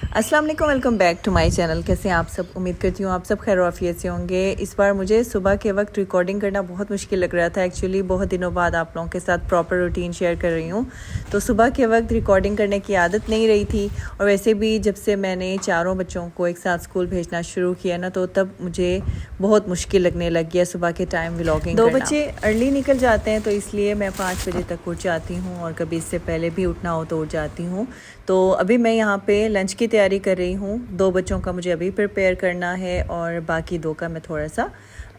अस्सलाम वालेकुम, welcome back to my channel. कैसे हैं आप सब? उम्मीद करती हूँ आप सब खैर आफियत से होंगे। इस बार मुझे सुबह के वक्त रिकॉर्डिंग करना बहुत मुश्किल लग रहा था। एक्चुअली बहुत दिनों बाद आप लोगों के साथ प्रॉपर रूटीन शेयर कर रही हूँ, तो सुबह के वक्त रिकॉर्डिंग करने की आदत नहीं रही थी। और वैसे भी जब से मैंने चारों बच्चों को एक साथ स्कूल भेजना शुरू किया ना, तो तब मुझे बहुत मुश्किल लगने लग गया सुबह के टाइम व्लॉगिंग करना। 2 बच्चे अर्ली निकल जाते हैं, तो इसलिए मैं 5 बजे तक उठ जाती हूँ, और कभी इससे पहले भी उठना हो तो उठ जाती हूँ। तो अभी मैं यहाँ पे लंच की तैयारी कर रही हूँ। 2 बच्चों का मुझे अभी प्रिपेयर करना है, और बाकी 2 का मैं थोड़ा सा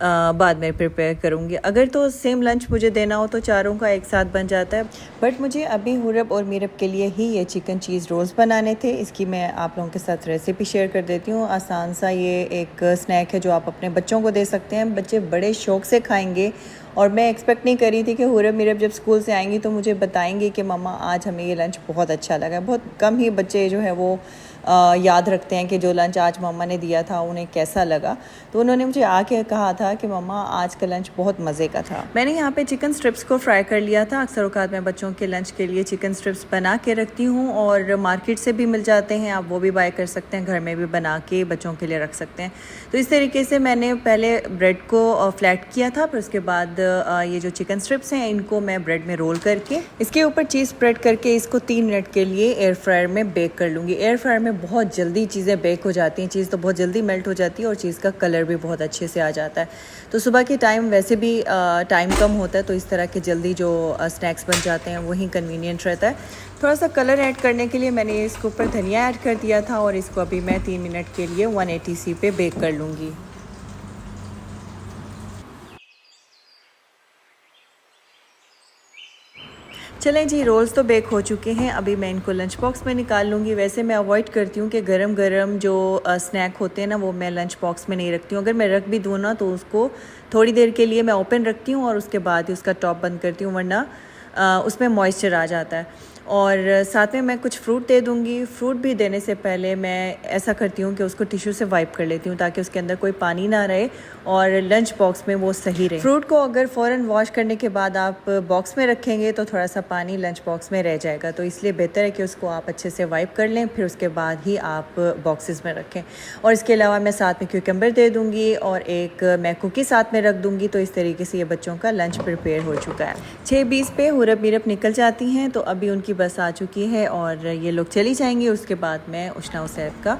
बाद में प्रिपेयर करूँगी। अगर तो सेम लंच मुझे देना हो तो चारों का एक साथ बन जाता है, बट मुझे अभी हुरब और मीरब के लिए ही ये चिकन चीज़ रोल्स बनाने थे। इसकी मैं आप लोगों के साथ रेसिपी शेयर कर देती हूँ। आसान सा ये एक स्नैक है जो आप अपने बच्चों को दे सकते हैं। बच्चे बड़े शौक़ से खाएँगे, और मैं एक्सपेक्ट नहीं करी थी कि हुरब मीरब जब स्कूल से आएंगी तो मुझे बताएंगी कि मम्मा आज हमें ये लंच बहुत अच्छा लगा। बहुत कम ही बच्चे जो है वो याद रखते हैं कि जो लंच आज मम्मा ने दिया था उन्हें कैसा लगा। तो उन्होंने मुझे आके कहा था कि मम्मा आज का लंच बहुत मज़े का था। मैंने यहाँ पे चिकन स्ट्रिप्स को फ्राई कर लिया था। अक्सर औक़ात मैं बच्चों के लंच के लिए चिकन स्ट्रिप्स बना के रखती हूँ, और मार्केट से भी मिल जाते हैं, आप वो भी बाय कर सकते हैं, घर में भी बना के बच्चों के लिए रख सकते हैं। तो इस तरीके से मैंने पहले ब्रेड को फ्लैट किया था, फिर उसके बाद ये जो चिकन स्ट्रिप्स हैं इनको मैं ब्रेड में रोल करके इसके ऊपर चीज़ स्प्रेड करके इसको 3 मिनट के लिए एयर फ्रायर में बेक कर लूँगी। एयर फ्रायर में बहुत जल्दी चीज़ें बेक हो जाती हैं, चीज़ तो बहुत जल्दी मेल्ट हो जाती है, और चीज़ का कलर भी बहुत अच्छे से आ जाता है। तो सुबह के टाइम वैसे भी टाइम कम होता है, तो इस तरह के जल्दी जो स्नैक्स बन जाते हैं वही कन्वीनियंट रहता है। थोड़ा सा कलर ऐड करने के लिए मैंने इसके ऊपर धनिया ऐड कर दिया था, और इसको अभी मैं 3 मिनट के लिए 180C पे बेक कर लूँगी। चलें जी, रोल्स तो बेक हो चुके हैं। अभी मैं इनको लंच बॉक्स में निकाल लूँगी। वैसे मैं अवॉइड करती हूँ कि गरम गरम जो स्नैक होते हैं ना, वो मैं लंच बॉक्स में नहीं रखती हूँ। अगर मैं रख भी दूँ ना, तो उसको थोड़ी देर के लिए मैं ओपन रखती हूँ, और उसके बाद ही उसका टॉप बंद करती हूँ, वरना उसमें मॉइस्चर आ जाता है। और साथ में मैं कुछ फ्रूट दे दूँगी। फ्रूट भी देने से पहले मैं ऐसा करती हूँ कि उसको टिश्यू से वाइप कर लेती हूँ, ताकि उसके अंदर कोई पानी ना रहे और लंच बॉक्स में वो सही रहे। फ्रूट को अगर फ़ौरन वॉश करने के बाद आप बॉक्स में रखेंगे तो थोड़ा सा पानी लंच बॉक्स में रह जाएगा, तो इसलिए बेहतर है कि उसको आप अच्छे से वाइप कर लें, फिर उसके बाद ही आप बॉक्सेस में रखें। और इसके अलावा मैं साथ में क्यूकम्बर दे दूँगी, और एक मैं कुकी साथ में रख दूँगी। तो इस तरीके से ये बच्चों का लंच प्रिपेयर हो चुका है। 6:20 पे हुरब मीरब निकल जाती हैं, तो अभी उनकी बस आ चुकी है, और ये लोग चली जाएंगी। उसके बाद मैं उशना उसैब का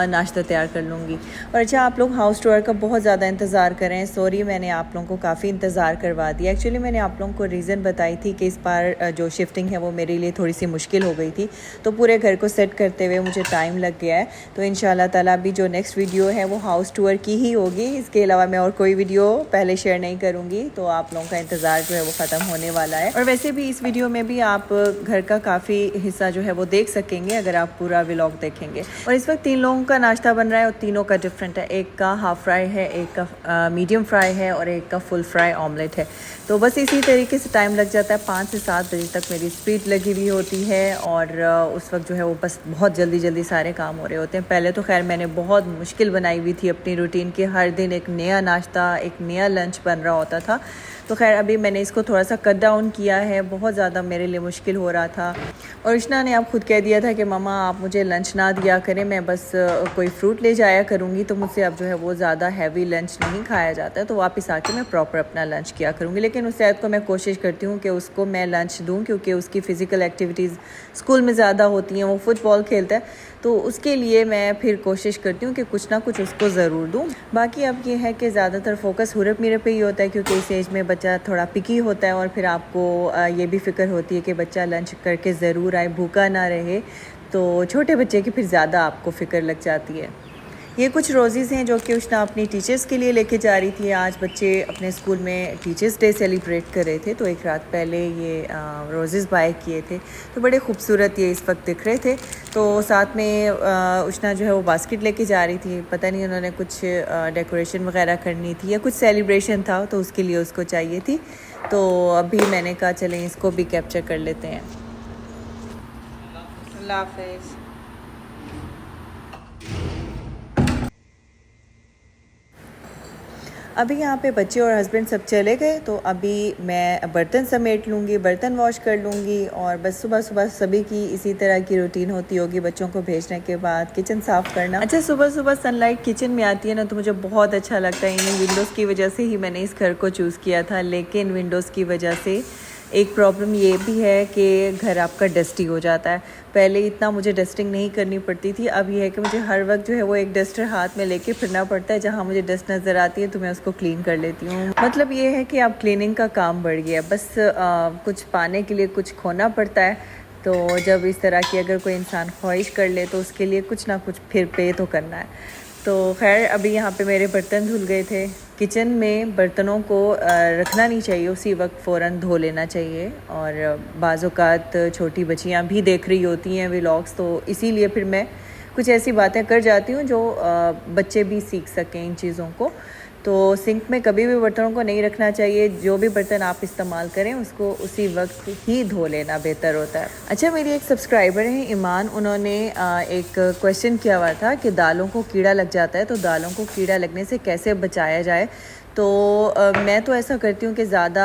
नाश्ता तैयार कर लूँगी। और अच्छा, आप लोग हाउस टूर का बहुत ज़्यादा इंतज़ार करें। सॉरी, मैंने आप लोगों को काफ़ी इंतज़ार करवा दिया। एक्चुअली मैंने आप लोगों को रीज़न बताई थी कि इस बार जो शिफ्टिंग है वो मेरे लिए थोड़ी सी मुश्किल हो गई थी, तो पूरे घर को सेट करते हुए मुझे टाइम लग गया है। तो इंशाल्लाह ताला अभी जो नेक्स्ट वीडियो है वो हाउस टूर की ही होगी। इसके अलावा मैं और कोई वीडियो पहले शेयर नहीं करूँगी, तो आप लोगों का इंतज़ार जो है वो ख़त्म होने वाला है। और वैसे भी इस वीडियो में भी आप घर का काफ़ी हिस्सा जो है वो देख सकेंगे अगर आप पूरा व्लॉग देखेंगे। और इस वक्त 3 लोगों का नाश्ता बन रहा है, और तीनों का डिफरेंट है। एक का हाफ़ फ्राई है, एक का मीडियम फ्राई है, और एक का फुल फ्राई ऑमलेट है। तो बस इसी तरीके से टाइम लग जाता है। 5 से 7 बजे तक मेरी स्पीड लगी हुई होती है, और उस वक्त जो है वो बस बहुत जल्दी जल्दी सारे काम हो रहे होते हैं। पहले तो खैर मैंने बहुत मुश्किल बनाई हुई थी अपनी रूटीन की, हर दिन एक नया नाश्ता, एक नया लंच बन रहा होता था। तो खैर अभी मैंने इसको थोड़ा सा कट डाउन किया है। बहुत ज़्यादा मेरे लिए मुश्किल हो रहा था, और इश्ना ने आप खुद कह दिया था कि मम्मा आप मुझे लंच ना दिया करें, मैं बस कोई फ्रूट ले जाया करूँगी, तो मुझसे अब जो है वो ज़्यादा हैवी लंच नहीं खाया जाता है, तो वापस आके मैं प्रॉपर अपना लंच किया करूँगी। लेकिन उस शायद को मैं कोशिश करती हूँ कि उसको मैं लंच दूँ, क्योंकि उसकी फ़िज़िकल एक्टिविटीज़ स्कूल में ज़्यादा होती हैं। वो फ़ुटबॉल खेलता है, तो उसके लिए मैं फिर कोशिश करती हूँ कि कुछ ना कुछ उसको ज़रूर दूँ। बाकी अब ये है कि ज़्यादातर फ़ोकस हुरब मीरब पे ही होता है, क्योंकि इस एज में बच्चा थोड़ा पिकी होता है, और फिर आपको ये भी फ़िक्र होती है कि बच्चा लंच करके ज़रूर आए, भूखा ना रहे। तो छोटे बच्चे की फिर ज़्यादा आपको फ़िक्र लग जाती है। ये कुछ रोज़ीज़ हैं जो कि उष्णा अपनी टीचर्स के लिए लेके जा रही थी। आज बच्चे अपने स्कूल में टीचर्स डे सेलिब्रेट कर रहे थे, तो एक रात पहले ये रोज़ेज़ बाय किए थे, तो बड़े खूबसूरत ये इस वक्त दिख रहे थे। तो साथ में उष्णा जो है वो बास्केट लेके जा रही थी। पता नहीं उन्होंने कुछ डेकोरेशन वगैरह करनी थी या कुछ सेलिब्रेशन था, तो उसके लिए उसको चाहिए थी। तो अभी मैंने कहा चलें इसको भी कैप्चर कर लेते हैं। अल्लाह हाफ़िज़। अभी यहाँ पे बच्चे और हस्बैंड सब चले गए, तो अभी मैं बर्तन समेट लूँगी, बर्तन वॉश कर लूँगी और बस सुबह सुबह सभी की इसी तरह की रूटीन होती होगी। बच्चों को भेजने के बाद किचन साफ़ करना। अच्छा, सुबह सुबह सनलाइट किचन में आती है ना, तो मुझे बहुत अच्छा लगता है। इन विंडोज़ की वजह से ही मैंने इस घर को चूज़ किया था, लेकिन विंडोज़ की वजह से एक प्रॉब्लम ये भी है कि घर आपका डस्टी हो जाता है। पहले इतना मुझे डस्टिंग नहीं करनी पड़ती थी, अब ये है कि मुझे हर वक्त जो है वो एक डस्टर हाथ में लेके फिरना पड़ता है। जहाँ मुझे डस्ट नज़र आती है तो मैं उसको क्लीन कर लेती हूँ। मतलब ये है कि अब क्लीनिंग का काम बढ़ गया, बस कुछ पाने के लिए कुछ खोना पड़ता है। तो जब इस तरह की अगर कोई इंसान ख्वाहिश कर ले तो उसके लिए कुछ ना कुछ फिर पे तो करना है। तो खैर अभी यहाँ पे मेरे बर्तन धुल गए थे। किचन में बर्तनों को रखना नहीं चाहिए, उसी वक्त फ़ौरन धो लेना चाहिए। और बाज़ औक़ात छोटी बच्चियाँ भी देख रही होती हैं व्लॉग्स, तो इसीलिए फिर मैं कुछ ऐसी बातें कर जाती हूँ जो बच्चे भी सीख सकें इन चीज़ों को। तो सिंक में कभी भी बर्तनों को नहीं रखना चाहिए। जो भी बर्तन आप इस्तेमाल करें उसको उसी वक्त ही धो लेना बेहतर होता है। अच्छा, मेरी एक सब्सक्राइबर हैं ईमान, उन्होंने एक क्वेश्चन किया हुआ था कि दालों को कीड़ा लग जाता है, तो दालों को कीड़ा लगने से कैसे बचाया जाए। तो मैं तो ऐसा करती हूँ कि ज़्यादा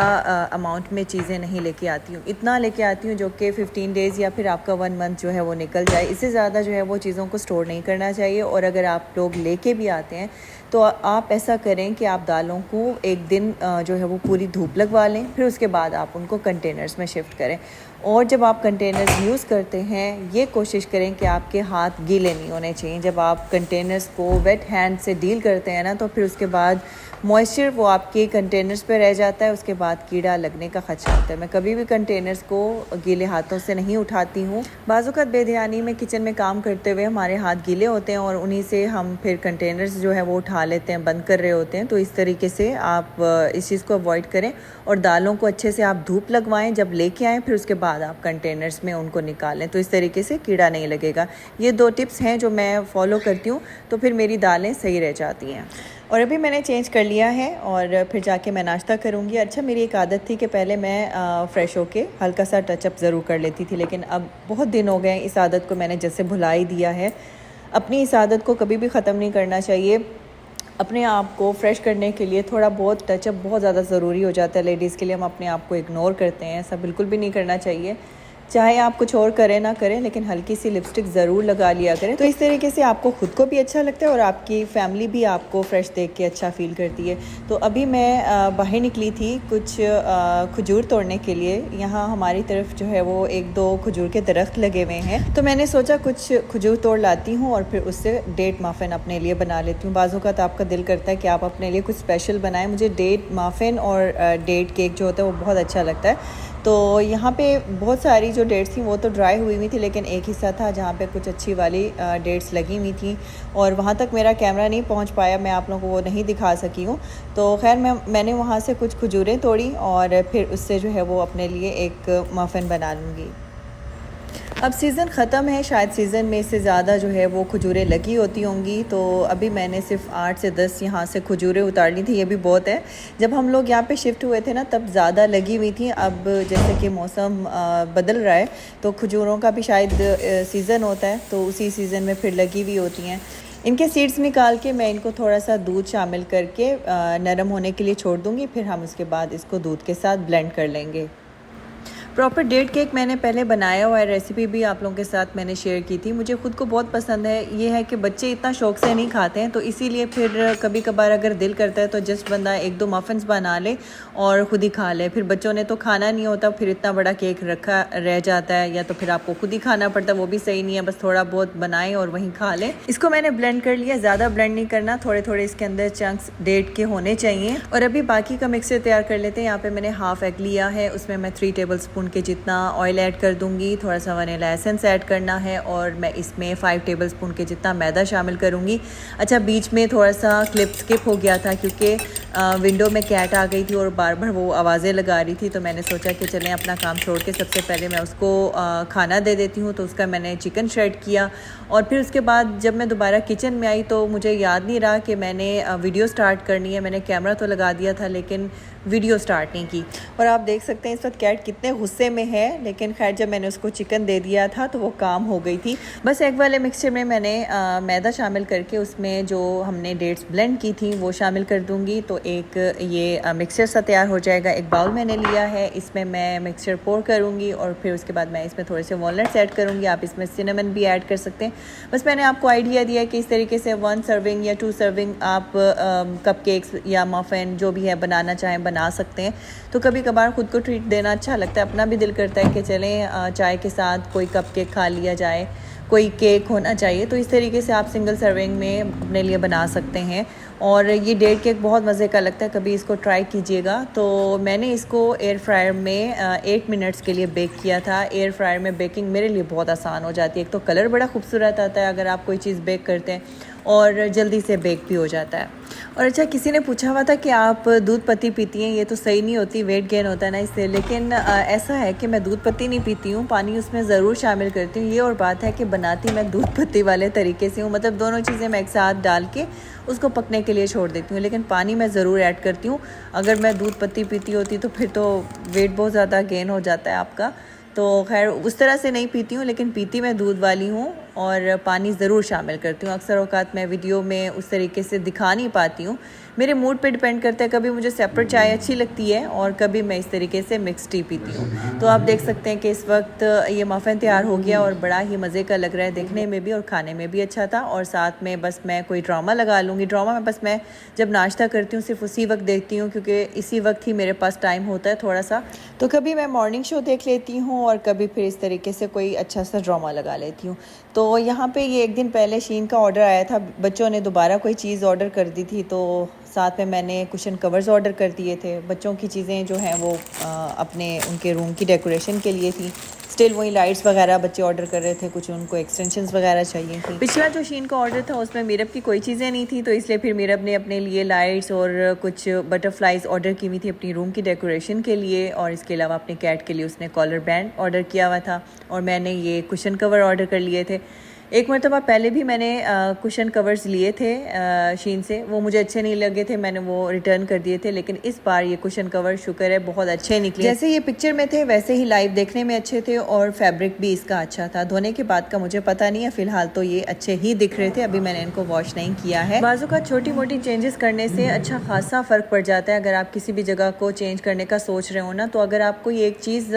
अमाउंट में चीज़ें नहीं लेके आती हूँ। इतना लेके आती हूँ जो कि 15 डेज़ या फिर आपका 1 मंथ जो है वो निकल जाए। इससे ज़्यादा जो है वो चीज़ों को स्टोर नहीं करना चाहिए। और अगर आप लोग लेके भी आते हैं तो आप ऐसा करें कि आप दालों को एक दिन जो है वो पूरी धूप लगवा लें, फिर उसके बाद आप उनको कंटेनर्स में शिफ्ट करें। और जब आप कंटेनर्स यूज़ करते हैं, ये कोशिश करें कि आपके हाथ गीले नहीं होने चाहिए। जब आप कंटेनर्स को वेट हैंड से डील करते हैं ना, तो फिर उसके बाद मॉइस्चर वो आपके कंटेनर्स पे रह जाता है, उसके बाद कीड़ा लगने का खदशा होता है। मैं कभी भी कंटेनर्स को गीले हाथों से नहीं उठाती हूँ। बाज़-औक़ात बेध्यानी में किचन में काम करते हुए हमारे हाथ गीले होते हैं और उन्हीं से हम फिर कंटेनर्स जो है वो उठा लेते हैं, बंद कर रहे होते हैं। तो इस तरीके से आप इस चीज़ को अवॉइड करें और दालों को अच्छे से आप धूप लगवाएं। जब लेके आएँ फिर उसके बाद आप कंटेनर्स में उनको निकालें, तो इस तरीके से कीड़ा नहीं लगेगा। ये 2 टिप्स हैं जो मैं फ़ॉलो करती हूँ, तो फिर मेरी दालें सही रह जाती हैं। और अभी मैंने चेंज कर लिया है और फिर जाके मैं नाश्ता करूँगी। अच्छा, मेरी एक आदत थी कि पहले मैं फ़्रेश होके हल्का सा टचअप ज़रूर कर लेती थी, लेकिन अब बहुत दिन हो गए इस आदत को मैंने जैसे भुला ही दिया है। अपनी इस आदत को कभी भी ख़त्म नहीं करना चाहिए। अपने आप को फ्रेश करने के लिए थोड़ा बहुत टचअप बहुत ज़्यादा ज़रूरी हो जाता है लेडीज़ के लिए। हम अपने आप को इग्नोर करते हैं, ऐसा बिल्कुल भी नहीं करना चाहिए। चाहे आप कुछ और करें ना करें, लेकिन हल्की सी लिपस्टिक ज़रूर लगा लिया करें। तो इस तरीके से आपको खुद को भी अच्छा लगता है और आपकी फैमिली भी आपको फ्रेश देख के अच्छा फ़ील करती है। तो अभी मैं बाहर निकली थी कुछ खजूर तोड़ने के लिए। यहाँ हमारी तरफ जो है वो 1-2 खजूर के दरख्त लगे हुए हैं, तो मैंने सोचा कुछ खजूर तोड़ लाती हूँ और फिर उससे डेट माफ़िन अपने लिए बना लेती हूँ। बाज़ औक़ात आपका दिल करता है कि आप अपने लिए कुछ स्पेशल बनाएं। मुझे डेट माफ़िन और डेट केक जो होता है वो बहुत अच्छा लगता है। तो यहाँ पे बहुत सारी जो डेट्स थी वो तो ड्राई हुई थी, लेकिन एक हिस्सा था जहाँ पे कुछ अच्छी वाली डेट्स लगी हुई थी और वहाँ तक मेरा कैमरा नहीं पहुँच पाया, मैं आप लोगों को वो नहीं दिखा सकी हूँ। तो खैर मैंने वहाँ से कुछ खजूरें तोड़ी और फिर उससे जो है वो अपने लिए एक मफ़िन बना लूँगी। अब सीज़न ख़त्म है, शायद सीज़न में से ज़्यादा जो है वो खजूरें लगी होती होंगी। तो अभी मैंने सिर्फ 8 से 10 यहाँ से खजूरें उतार ली थी, ये भी बहुत है। जब हम लोग यहाँ पे शिफ्ट हुए थे ना तब ज़्यादा लगी हुई थी। अब जैसे कि मौसम बदल रहा है तो खजूरों का भी शायद सीज़न होता है, तो उसी सीज़न में फिर लगी हुई होती हैं। इनके सीड्स निकाल के मैं इनको थोड़ा सा दूध शामिल करके नरम होने के लिए छोड़ दूँगी, फिर हम उसके बाद इसको दूध के साथ ब्लेंड कर लेंगे। प्रॉपर डेट केक मैंने पहले बनाया हुआ है, रेसिपी भी आप लोगों के साथ मैंने शेयर की थी। मुझे ख़ुद को बहुत पसंद है। ये है कि बच्चे इतना शौक से नहीं खाते हैं, तो इसीलिए फिर कभी कभार अगर दिल करता है तो जस्ट बंदा 1-2 मफ़िन्स बना ले और ख़ुद ही खा ले। फिर बच्चों ने तो खाना नहीं होता, फिर इतना बड़ा केक रखा रह जाता है, या तो फिर आपको खुद ही खाना पड़ता है, वो भी सही नहीं है। बस थोड़ा बहुत बनाएं और वहीं खा लें। इसको मैंने ब्लेंड कर लिया, ज़्यादा ब्लेंड नहीं करना, थोड़े थोड़े इसके अंदर चंक्स डेट के होने चाहिए। और अभी बाकी का मिक्सर तैयार कर लेते हैं। यहाँ पर मैंने हाफ़ एग लिया है, उसमें मैं 3 टेबलस्पून के जितना ऑयल ऐड कर दूंगी। थोड़ा सा वनीला एसेंस ऐड करना है और मैं इसमें 5 टेबलस्पून के जितना मैदा शामिल करूंगी। अच्छा, बीच में थोड़ा सा क्लिप स्किप हो गया था क्योंकि विंडो में कैट आ गई थी और बार बार वो आवाज़ें लगा रही थी, तो मैंने सोचा कि चलें अपना काम छोड़ के सबसे पहले मैं उसको खाना दे देती हूँ। तो उसका मैंने चिकन श्रेड किया और फिर उसके बाद जब मैं दोबारा किचन में आई तो मुझे याद नहीं रहा कि मैंने वीडियो स्टार्ट करनी है। मैंने कैमरा तो लगा दिया था लेकिन वीडियो स्टार्ट नहीं की। और आप देख सकते हैं इस वक्त कैट कितने गुस्से में है, लेकिन खैर जब मैंने उसको चिकन दे दिया था तो वो काम हो गई थी। बस एग वाले मिक्सचर में मैंने मैदा शामिल करके उसमें जो हमने डेट्स ब्लेंड की थी वो शामिल कर दूँगी, तो एक ये मिक्सचर सा तैयार हो जाएगा। एक बाउल मैंने लिया है, इसमें मैं मिक्सचर पोर करूँगी और फिर उसके बाद मैं इसमें थोड़े से वॉलनट्स ऐड करूँगी। आप इसमें सिनेमन भी ऐड कर सकते हैं। बस मैंने आपको आइडिया दिया है कि इस तरीके से 1 सर्विंग या 2 सर्विंग आप कपकेक्स या मफिन जो भी है बनाना चाहें बना सकते हैं। तो कभी कभार ख़ुद को ट्रीट देना अच्छा लगता है, अपना भी दिल करता है कि चलें चाय के साथ कोई कपकेक खा लिया जाए, कोई केक होना चाहिए। तो इस तरीके से आप सिंगल सर्विंग में अपने लिए बना सकते हैं। और ये डेट केक बहुत मज़े का लगता है, कभी इसको ट्राई कीजिएगा। तो मैंने इसको एयर फ्रायर में 8 मिनट्स के लिए बेक किया था। एयर फ्रायर में बेकिंग मेरे लिए बहुत आसान हो जाती है। एक तो कलर बड़ा खूबसूरत आता है अगर आप कोई चीज़ बेक करते हैं, और जल्दी से बेक भी हो जाता है। और अच्छा, किसी ने पूछा हुआ था कि आप दूध पत्ती पीती हैं, ये तो सही नहीं होती, वेट गेन होता है ना इससे। लेकिन ऐसा है कि मैं दूध पत्ती नहीं पीती हूँ, पानी उसमें ज़रूर शामिल करती हूँ। ये और बात है कि बनाती मैं दूध पत्ती वाले तरीके से हूँ, मतलब दोनों चीज़ें मैं एक साथ डाल के उसको पकने के लिए छोड़ देती हूँ, लेकिन पानी मैं ज़रूर ऐड करती हूँ। अगर मैं दूध पत्ती पीती होती तो फिर तो वेट बहुत ज़्यादा गेन हो जाता है आपका। तो खैर उस तरह से नहीं पीती हूँ, लेकिन पीती मैं दूध वाली हूँ और पानी ज़रूर शामिल करती हूँ। अक्सर औक़ात मैं वीडियो में उस तरीके से दिखा नहीं पाती हूँ, मेरे मूड पे डिपेंड करता है। कभी मुझे सेपरेट चाय अच्छी लगती है और कभी मैं इस तरीके से मिक्स टी पीती हूँ। तो आप देख सकते हैं कि इस वक्त ये मफ़िन तैयार हो गया और बड़ा ही मज़े का लग रहा है देखने में भी और खाने में भी अच्छा था। और साथ में बस मैं कोई ड्रामा लगा लूँगी। ड्रामा में बस मैं जब नाश्ता करती हूँ सिर्फ उसी वक्त देखती हूँ, क्योंकि इसी वक्त ही मेरे पास टाइम होता है थोड़ा सा। तो कभी मैं मॉर्निंग शो देख लेती हूँ और कभी फिर इस तरीके से कोई अच्छा सा ड्रामा लगा लेती हूँ। तो यहाँ पे ये एक दिन पहले शीन का ऑर्डर आया था, बच्चों ने दोबारा कोई चीज़ ऑर्डर कर दी थी, तो साथ में मैंने कुशन कवर्स ऑर्डर कर दिए थे। बच्चों की चीज़ें जो हैं वो अपने उनके रूम की डेकोरेशन के लिए थी। स्टिल वही लाइट्स वगैरह बच्चे ऑर्डर कर रहे थे, कुछ उनको एक्सटेंशंस वगैरह चाहिए थी। पिछला जो शीन का ऑर्डर था उसमें मीरब की कोई चीज़ें नहीं थी, तो इसलिए फिर मीरब ने अपने लिए लाइट्स और कुछ बटरफ्लाइज ऑर्डर की हुई थी अपनी रूम की डेकोरेशन के लिए। और इसके अलावा अपने कैट के लिए उसने कॉलर बैंड ऑर्डर किया हुआ था और मैंने ये कुशन कवर ऑर्डर कर लिए थे। एक मरतबा पहले भी मैंने कुशन कवर्स लिए थे शीन से, वो मुझे अच्छे नहीं लगे थे, मैंने वो रिटर्न कर दिए थे। लेकिन इस बार ये कुशन कवर शुक्र है बहुत अच्छे निकले, जैसे ये पिक्चर में थे वैसे ही लाइव देखने में अच्छे थे और फैब्रिक भी इसका अच्छा था। धोने के बाद का मुझे पता नहीं है, फिलहाल तो ये अच्छे ही दिख रहे थे। अभी मैंने इनको वॉश नहीं किया है। बाजू का छोटी मोटी चेंजेस करने से अच्छा खासा फ़र्क पड़ जाता है। अगर आप किसी भी जगह को चेंज करने का सोच रहे हो ना, तो अगर आप कोई एक चीज़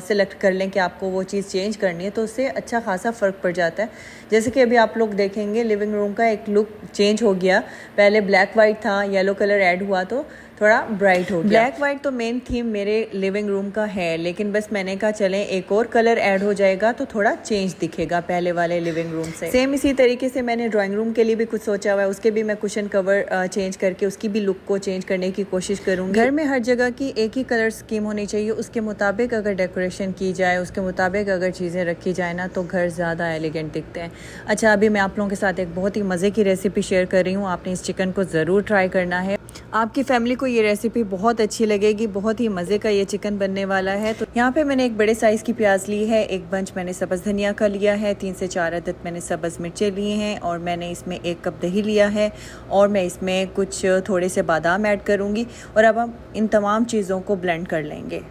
सिलेक्ट कर लें कि आपको वो चीज़ चेंज करनी है, तो उससे अच्छा खासा फ़र्क पड़ जाता है। जैसे कि अभी आप लोग देखेंगे लिविंग रूम का एक लुक चेंज हो गया। पहले ब्लैक वाइट था, येलो कलर ऐड हुआ तो थोड़ा ब्राइट हो गया। ब्लैक वाइट तो मेन थीम मेरे लिविंग रूम का है, लेकिन बस मैंने कहा चलें एक और कलर ऐड हो जाएगा तो थोड़ा चेंज दिखेगा पहले वाले लिविंग रूम से। सेम इसी तरीके से मैंने ड्राइंग रूम के लिए भी कुछ सोचा हुआ है, उसके भी मैं कुशन कवर चेंज करके उसकी भी लुक को चेंज करने की कोशिश करूँगी। घर में हर जगह की एक ही कलर स्कीम होनी चाहिए, उसके मुताबिक अगर डेकोरेशन की जाए, उसके मुताबिक अगर चीज़ें रखी जाए ना, तो घर ज़्यादा एलिगेंट दिखते हैं। अच्छा, अभी मैं आप लोगों के साथ एक बहुत ही मज़े की रेसिपी शेयर कर रही हूँ, आपने इस चिकन को ज़रूर ट्राई करना है। आपकी फैमिली को ये रेसिपी बहुत अच्छी लगेगी, बहुत ही मज़े का ये चिकन बनने वाला है। तो यहाँ पे मैंने एक बड़े साइज़ की प्याज ली है, एक बंच मैंने सब्ज़ धनिया का लिया है, 3 से 4 अदद मैंने सब्ज़ मिर्चें लिए हैं और मैंने इसमें 1 कप दही लिया है और मैं इसमें कुछ थोड़े से बादाम ऐड करूँगी और अब हम इन तमाम चीज़ों को ब्लेंड कर लेंगे।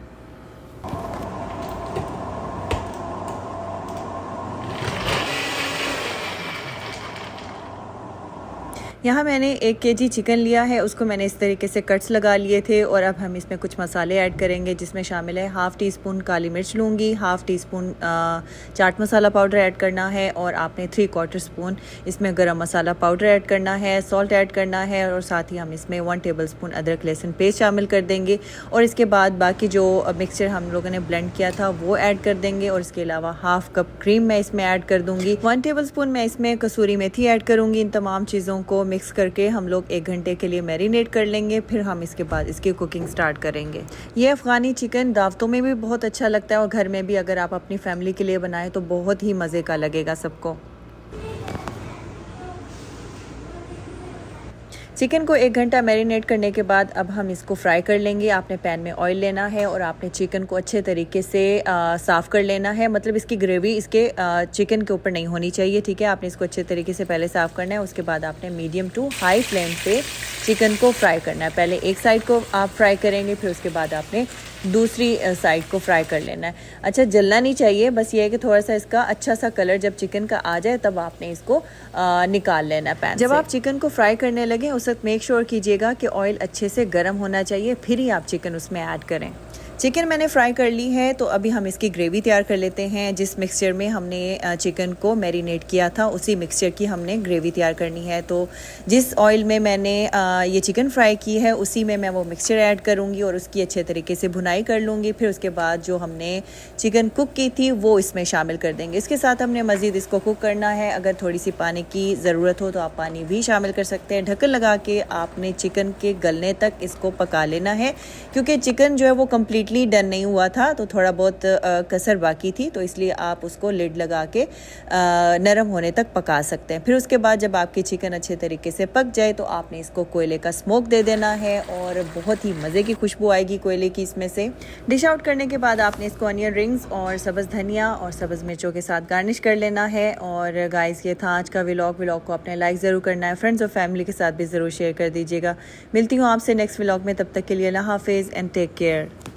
यहाँ मैंने 1 केजी चिकन लिया है, उसको मैंने इस तरीके से कट्स लगा लिए थे और अब हम इसमें कुछ मसाले ऐड करेंगे, जिसमें शामिल है हाफ़ टी स्पून काली मिर्च लूँगी, half tea spoon chaat masala powder add करना है और आपने 3/4 स्पून इसमें गरम मसाला पाउडर ऐड करना है, सॉल्ट ऐड करना है और साथ ही हम इसमें 1 टेबलस्पून अदरक लहसुन पेस्ट शामिल कर देंगे और इसके बाद बाकी जो मिक्सचर हम लोगों ने ब्लेंड किया था वो ऐड कर देंगे और इसके अलावा हाफ़ कप क्रीम मैं इसमें ऐड कर दूँगी। 1 टेबलस्पून मैं इसमें कसूरी मेथी ऐड करूँगी। इन तमाम चीज़ों को मिक्स करके हम लोग 1 घंटे के लिए मैरिनेट कर लेंगे, फिर हम इसके बाद इसकी कुकिंग स्टार्ट करेंगे। ये अफ़गानी चिकन दावतों में भी बहुत अच्छा लगता है और घर में भी अगर आप अपनी फैमिली के लिए बनाएं तो बहुत ही मज़े का लगेगा सबको। चिकन को 1 घंटा मैरिनेट करने के बाद अब हम इसको फ्राई कर लेंगे। आपने पैन में ऑयल लेना है और आपने चिकन को अच्छे तरीके से साफ़ कर लेना है। मतलब इसकी ग्रेवी इसके चिकन के ऊपर नहीं होनी चाहिए, ठीक है। आपने इसको अच्छे तरीके से पहले साफ़ करना है। उसके बाद आपने मीडियम टू हाई फ्लेम पे चिकन को फ्राई करना है। पहले एक साइड को आप फ्राई करेंगे, फिर उसके बाद आपने दूसरी साइड को फ्राई कर लेना है। अच्छा, जलना नहीं चाहिए, बस ये है कि थोड़ा सा इसका अच्छा सा कलर जब चिकन का आ जाए तब आपने इसको निकाल लेना है पैन से। जब आप चिकन को फ्राई करने लगे उस वक्त मेक श्योर कीजिएगा कि ऑयल अच्छे से गर्म होना चाहिए, फिर ही आप चिकन उसमें ऐड करें। चिकन मैंने फ्राई कर ली है, तो अभी हम इसकी ग्रेवी तैयार कर लेते हैं। जिस मिक्सचर में हमने चिकन को मैरिनेट किया था उसी मिक्सचर की हमने ग्रेवी तैयार करनी है। तो जिस ऑयल में मैंने ये चिकन फ्राई की है उसी में मैं वो मिक्सचर ऐड करूँगी और उसकी अच्छे तरीके से भुनाई कर लूँगी। फिर उसके बाद जो हमने चिकन कुक की थी वो इसमें शामिल कर देंगे। इसके साथ हमने मज़ीद इसको कुक करना है। अगर थोड़ी सी पानी की ज़रूरत हो तो आप पानी भी शामिल कर सकते हैं। ढक्कन लगा के आपने चिकन के गलने तक इसको पका लेना है, क्योंकि चिकन जो है वो कम्प्लीट डन नहीं हुआ था, तो थोड़ा बहुत कसर बाकी थी, तो इसलिए आप उसको लिड लगा के नरम होने तक पका सकते हैं। फिर उसके बाद जब आपकी चिकन अच्छे तरीके से पक जाए तो आपने इसको कोयले का स्मोक दे देना है और बहुत ही मज़े की खुशबू आएगी कोयले की इसमें से। डिश आउट करने के बाद आपने इसको अनियन रिंग्स और सब्ज़ धनिया और सब्ज़ मिर्चों के साथ गार्निश कर लेना है। और गाइस, ये था आज का व्लॉग को आपने लाइक ज़रूर करना है, फ्रेंड्स और फैमिली के साथ भी ज़रूर शेयर कर दीजिएगा। मिलती हूँ आपसे नेक्स्ट व्लॉग में, तब तक के लिए अल्लाह हाफिज़ एंड टेक केयर।